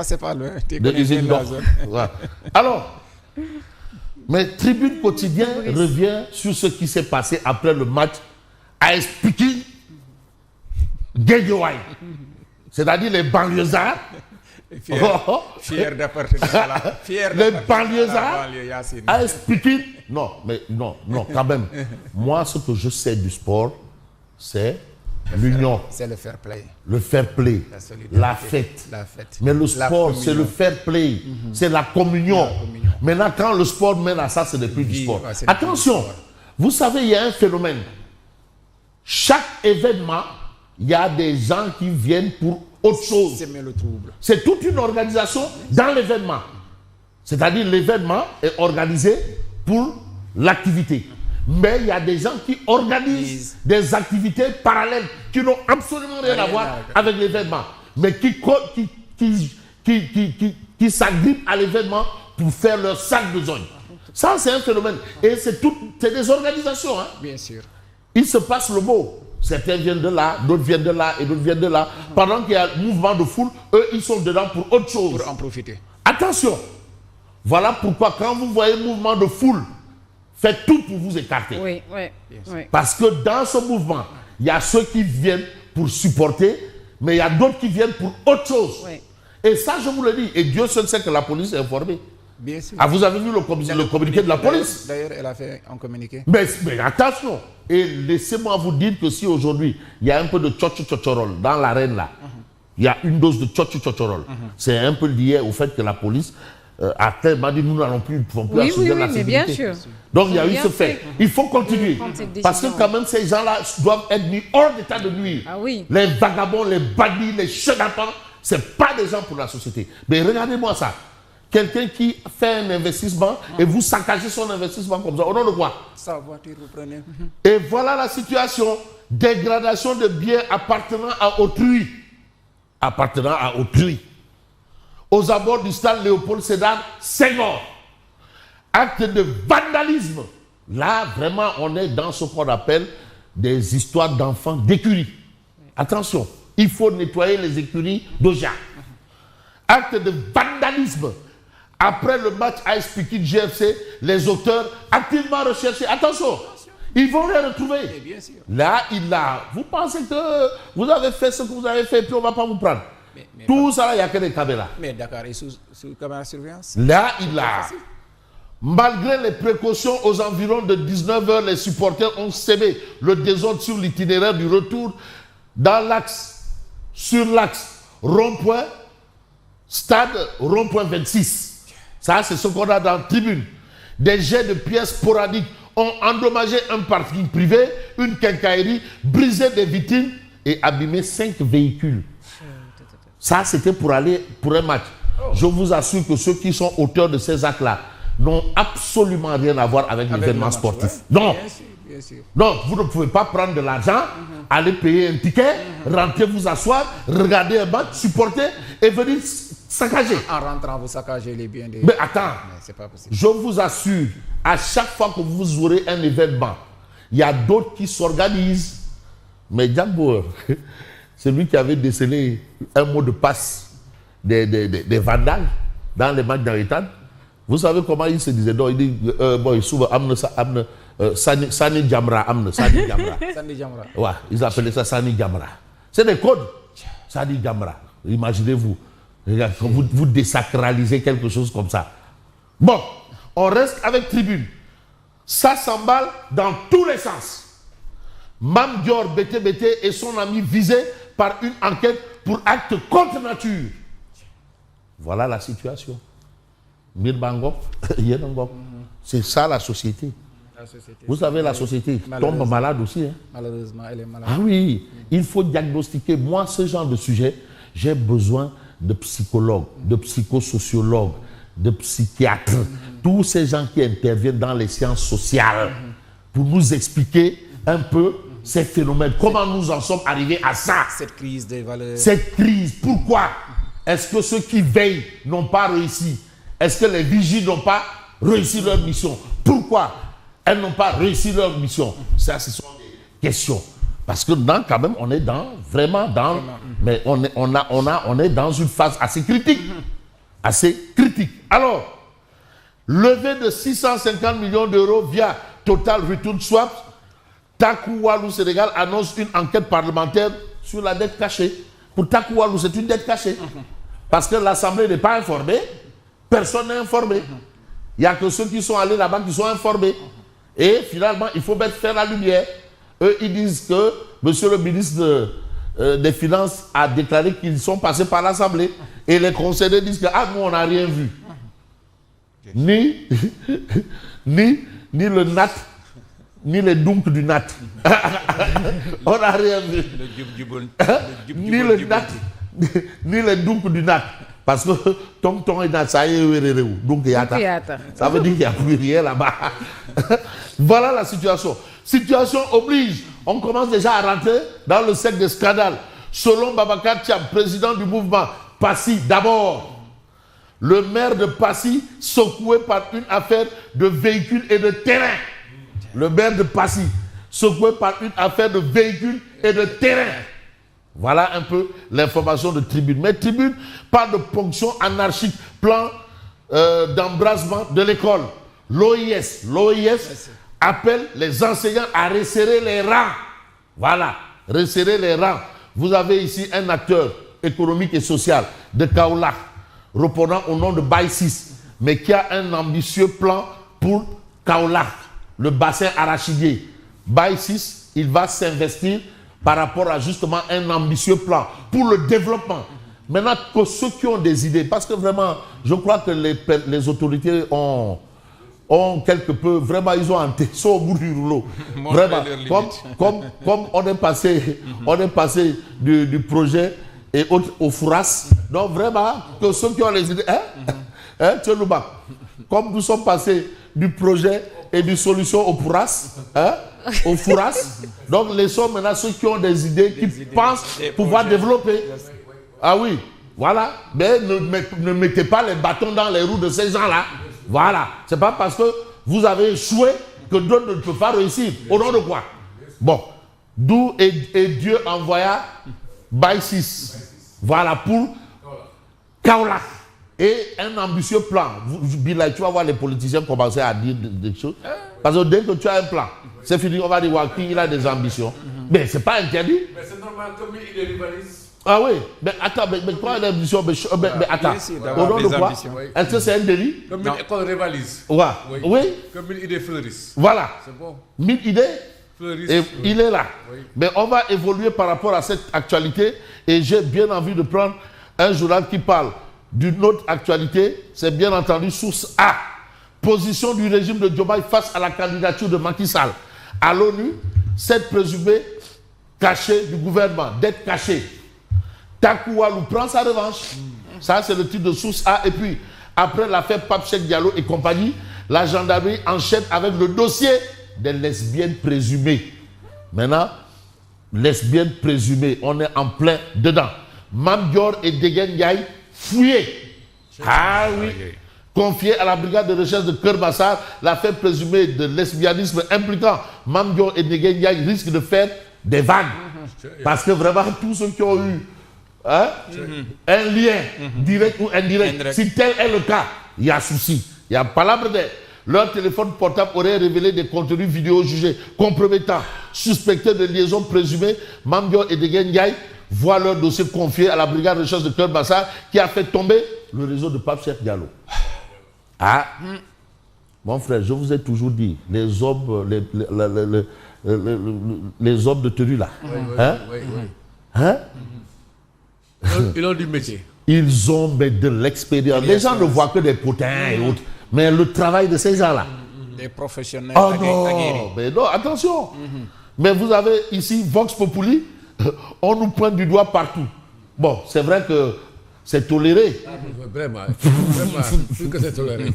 C'est pas loin. De l'usine d'or. Ouais. Alors, mais Tribune Quotidien revient sur ce qui s'est passé après le match à expliquer Guédiawaye. C'est-à-dire les banlieusards. Fier d'appartenir à la... Les banlieusards à expliquer... Non, quand même. Moi, ce que je sais du sport, c'est l'union. C'est le fair play. Le fair play. La fête. Mais le sport, c'est le fair play. C'est la communion. Maintenant, quand le sport mène à ça, ce n'est plus du sport. Attention, vous savez, il y a un phénomène. Chaque événement, il y a des gens qui viennent pour autre chose. C'est toute une organisation dans l'événement. C'est-à-dire l'événement est organisé pour l'activité. Mais il y a des gens qui organisent des activités parallèles qui n'ont absolument rien à voir avec l'événement. Mais qui s'agrippent à l'événement pour faire leur sac de zone. Ça, c'est un phénomène. Et c'est des organisations. Hein. Bien sûr. Il se passe le mot. Certains viennent de là, d'autres viennent de là et d'autres viennent de là. Pendant qu'il y a un mouvement de foule, eux, ils sont dedans pour autre chose. Pour en profiter. Attention. Voilà pourquoi quand vous voyez un mouvement de foule, faites tout pour vous écarter. Oui. Parce que dans ce mouvement, il y a ceux qui viennent pour supporter, mais il y a d'autres qui viennent pour autre chose. Oui. Et ça, je vous le dis. Et Dieu seul sait que la police est informée. Bien sûr. Ah, vous avez vu le communiqué de la police? D'ailleurs, elle a fait un communiqué. Mais attention. Et laissez-moi vous dire que si aujourd'hui, il y a un peu de tchotchorol dans l'arène là, il y a une dose de tchotchorol, c'est un peu lié au fait que la police a tellement dit nous n'allons plus, assurer la sécurité. Bien sûr. Donc il y a eu ce fait. Il faut continuer. Parce que quand même ces gens-là doivent être mis hors d'état de nuire. Ah oui. Les vagabonds, les bandits, les chenapans, ce n'est pas des gens pour la société. Mais regardez-moi ça. Quelqu'un qui fait un investissement et vous saccagez son investissement comme ça. Au nom de quoi? Sa voiture, vous prenez. Et voilà la situation. Dégradation de biens appartenant à autrui. Appartenant à autrui. Aux abords du stade Léopold Sédar Senghor. Acte de vandalisme. Là, vraiment, on est dans ce qu'on appelle des histoires d'enfants d'écurie. Attention, il faut nettoyer les écuries d'Oja. Acte de vandalisme. Après le match à expliquer de GFC, les auteurs activement recherchés. Attention, ils vont les retrouver. Bien sûr. Là, vous pensez que vous avez fait ce que vous avez fait, puis on ne va pas vous prendre. Tout ça, il n'y a que des caméras. Mais Dakar est sous caméra de surveillance. Là, malgré les précautions aux environs de 19h, les supporters ont sémé le désordre sur l'itinéraire du retour dans l'axe, sur l'axe rond-point, stade rond-point 26. Ça, c'est ce qu'on a dans la tribune. Des jets de pièces sporadiques ont endommagé un parking privé, une quincaillerie, brisé des vitrines et abîmé 5 véhicules. Ça, c'était pour aller pour un match. Je vous assure que ceux qui sont auteurs de ces actes-là n'ont absolument rien à voir avec l'événement sportif. Ouais. Non. Bien sûr. Donc, vous ne pouvez pas prendre de l'argent, aller payer un ticket, rentrer vous asseoir, regarder un match, supporter et venir saccager. En rentrant, vous saccagez les biens des... Mais attends, c'est pas possible. Je vous assure, à chaque fois que vous aurez un événement, il y a d'autres qui s'organisent. Mais Djambo, c'est lui qui avait décelé un mot de passe des vandales dans les matchs d'Aritan. Vous savez comment il se disait? Donc, il dit, souvent, Sani Djamra, Sani Djamra. Sani Djamra. Ouais, ils appelaient ça Sani Djamra. C'est des codes. Sani Djamra. Imaginez-vous. Vous désacralisez quelque chose comme ça. Bon, on reste avec Tribune. Ça s'emballe dans tous les sens. Mam Dior BTBT et son ami visés par une enquête pour acte contre nature. Voilà la situation. Mirbangok, Yenangok. C'est ça la société. Vous savez, la société tombe malade aussi. Hein? Malheureusement, elle est malade. Ah oui, il faut diagnostiquer. Moi, ce genre de sujet, j'ai besoin de psychologues, de psychosociologues, de psychiatres, tous ces gens qui interviennent dans les sciences sociales pour nous expliquer un peu ces phénomènes. Comment nous en sommes arrivés à ça? Cette crise des valeurs. Cette crise, pourquoi? Est-ce que ceux qui veillent n'ont pas réussi? Est-ce que les vigiles n'ont pas réussi leur mission? Pourquoi elles n'ont pas réussi leur mission? Ça, ce sont des questions. Parce que quand même, on est vraiment dans... Mais on est dans une phase assez critique. Assez critique. Alors, levée de 650 millions d'euros via Total Return Swaps, Taku Walou Sénégal annonce une enquête parlementaire sur la dette cachée. Pour Taku Walou, c'est une dette cachée. Parce que l'Assemblée n'est pas informée, personne n'est informé. Il n'y a que ceux qui sont allés là-bas qui sont informés. Et finalement, il faut mettre faire la lumière. Eux, ils disent que monsieur le ministre des Finances a déclaré qu'ils sont passés par l'Assemblée. Et les conseillers disent que nous, on n'a rien vu. Ni le NAT, ni les dunks du NAT. On n'a rien vu. Ni le NAT, ni les dunks du NAT. Parce que Tom et Nat, ça y est, donc ça veut dire qu'il n'y a plus rien là-bas. Voilà la situation. Situation oblige. On commence déjà à rentrer dans le cercle des scandales. Selon Babacar Thiam, président du mouvement Passy, d'abord, le maire de Passy secoué par une affaire de véhicules et de terrain. Le maire de Passy secoué par une affaire de véhicules et de terrain. Voilà un peu l'information de Tribune. Mais Tribune parle de ponction anarchique, plan d'embrasement de l'école. L'OIS appelle les enseignants à resserrer les rangs. Voilà, resserrer les rangs. Vous avez ici un acteur économique et social de Kaolack, répondant au nom de Baye 6, mais qui a un ambitieux plan pour Kaolack, le bassin arachidier. Baye 6, il va s'investir par rapport à justement un ambitieux plan pour le développement. Maintenant, que ceux qui ont des idées, parce que vraiment, je crois que les autorités ont quelque peu, vraiment, ils sont au bout du rouleau. Vraiment, comme on est passé du projet et au Fouras. Donc vraiment, que ceux qui ont les idées, comme nous sommes passés du projet et du solution au Fouras, au Fouras, donc laissons maintenant ceux qui ont des idées, qui pensent pouvoir développer. Ah oui, voilà. Mais ne mettez pas les bâtons dans les roues de ces gens-là. Voilà. C'est pas parce que vous avez échoué que d'autres ne peuvent pas réussir. Au nom de quoi? Bon. D'où et Dieu envoya Baye 6. Voilà, pour Kaolack. Et un ambitieux plan. Bilal, tu vas voir les politiciens commencer à dire des choses. Parce que dès que tu as un plan, c'est fini, on va dire qui il a des ambitions. Mais c'est pas interdit. Mais c'est normal, comme il rivalise. Ah oui, mais attends, mais quoi l'ambition? Mais attends, au nom de quoi? Est-ce que c'est un délit? Comme une école rivalise. Ouais. Oui. Comme une idée fleurisse. Voilà. C'est bon. 1000 idées. Fleurisse. Et il est là. Oui. Mais on va évoluer par rapport à cette actualité. Et j'ai bien envie de prendre un journal qui parle d'une autre actualité. C'est bien entendu Source A. Position du régime de Diomaye face à la candidature de Macky Sall. À l'ONU, cette présumée cachée du gouvernement, dette cachée. Taku Walou prend sa revanche. Ça, c'est le titre de Source A. Et puis, après l'affaire Pape Cheikh Diallo et compagnie, la gendarmerie enchaîne avec le dossier des lesbiennes présumées. Maintenant, lesbiennes présumées, on est en plein dedans. Mame Dior et Degen Ndiaye fouillés. Ah oui. Confié à la brigade de recherche de Keur Massar, l'affaire présumée de lesbianisme impliquant Mame Dior et Degen Ndiaye risque de faire des vagues. Parce que vraiment, tous ceux qui ont eu un lien direct ou indirect, si tel est le cas, il y a souci. Il y a palabre d'air. Leur téléphone portable aurait révélé des contenus vidéo jugés compromettants, suspectés de liaison présumée. Mame Dior et Degen Ndiaye voient leur dossier confié à la brigade de recherche de Keur Massar qui a fait tomber le réseau de Pape Cheikh Diallo. Ah, mon frère, je vous ai toujours dit, les hommes, les hommes de tenue là, Ils ont du métier. Ils ont de l'expérience. Les gens ne voient que des potins et autres. Mais le travail de ces gens-là. Des professionnels. Oh non, mais non, attention. Mais vous avez ici Vox Populi, on nous pointe du doigt partout. Bon, c'est vrai que c'est toléré. Vraiment, plus que c'est toléré.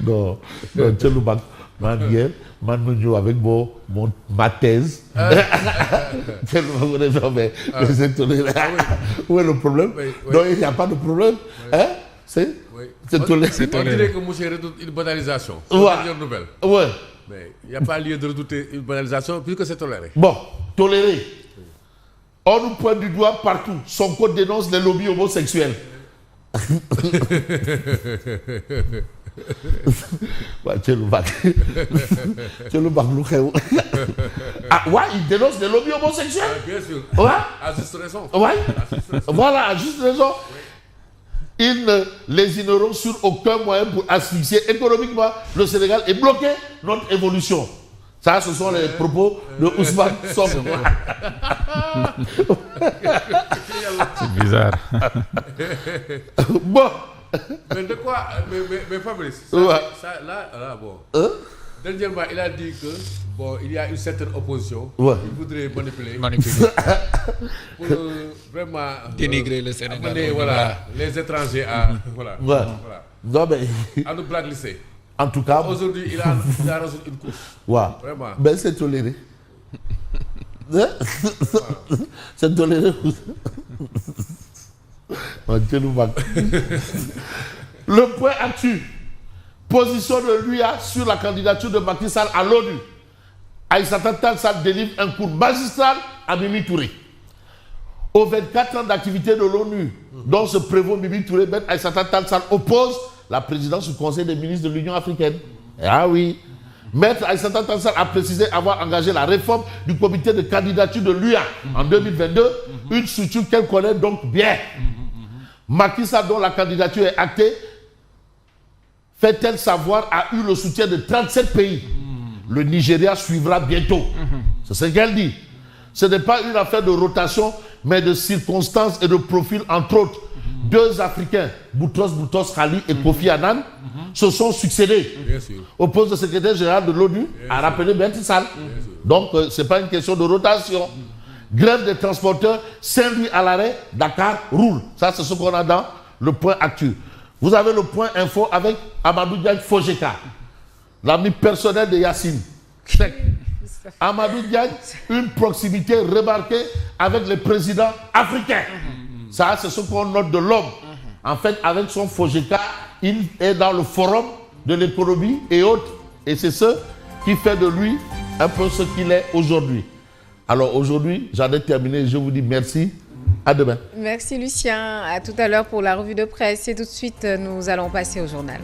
Non, c'est le bac. Avec ma thèse. C'est toléré. Où est le problème? Non, il n'y a pas de problème. C'est toléré. On dirait que monsieur redoute une banalisation. Ouais. Nouvelle. Ouais. Mais il n'y a pas lieu de redouter une banalisation puisque c'est toléré. Bon, toléré. On nous pointe du doigt partout. Sonko dénonce les lobbies homosexuels. Ah, ouais, il dénonce les lobbies homosexuels. Bien sûr. Ouais. À juste raison. Ouais. À juste raison. Voilà, à juste raison. Ils ne lésineront sur aucun moyen pour asphyxier économiquement le Sénégal et bloquer notre évolution. Ça, ce sont les propos de Ousmane Sonko. C'est bizarre. Bon. Mais de quoi mais Fabrice, Ouais. là, bon. Dernièrement, il a dit que bon, il y a une certaine opposition. Ouais. Il voudrait manipuler pour vraiment Dénigrer le Sénégal. amener, voilà, les étrangers à voilà, Ouais. voilà, Non, mais à nous blacklister. en tout cas, Aujourd'hui, il a reçu une couche. ouais. Vraiment. Ben, c'est toléré. Hein? C'est toléré. Le point actu. Position de l'UA sur la candidature de Macky Sall à l'ONU. Aïssata Tall Sall délivre un cours magistral à Mimi Touré. Aux 24 ans d'activité de l'ONU, dont se prévaut Mimi Touré, Ben Aïssata Tall Sall oppose la présidence du Conseil des ministres de l'Union africaine. Ah oui. Maître Aïssata Tall Sall a précisé avoir engagé la réforme du comité de candidature de l'UA en 2022, une structure qu'elle connaît donc bien. Macky Sall, dont la candidature est actée, fait-elle savoir, a eu le soutien de 37 pays. Le Nigeria suivra bientôt. C'est ce qu'elle dit. Ce n'est pas une affaire de rotation, mais de circonstances et de profil, entre autres. Deux Africains, Boutros Ghali et Kofi Annan, se sont succédés Bien sûr. au poste de secrétaire général de l'ONU, a rappelé Macky Sall. Donc, ce n'est pas une question de rotation. Grève des transporteurs, Saint-Louis à l'arrêt, Dakar roule. Ça, c'est ce qu'on a dans le point actuel. Vous avez le point info avec Amadou Diagne Fojeka, l'ami personnel de Yassine. Amadou Diagne, une proximité remarquée avec les présidents africains. Ça, c'est ce qu'on note de l'homme. En fait, avec son Fojeka, il est dans le forum de l'économie et autres. Et c'est ce qui fait de lui un peu ce qu'il est aujourd'hui. Alors aujourd'hui, j'en ai terminé. Je vous dis merci. À demain. Merci Lucien. À tout à l'heure pour la revue de presse. Et tout de suite, nous allons passer au journal.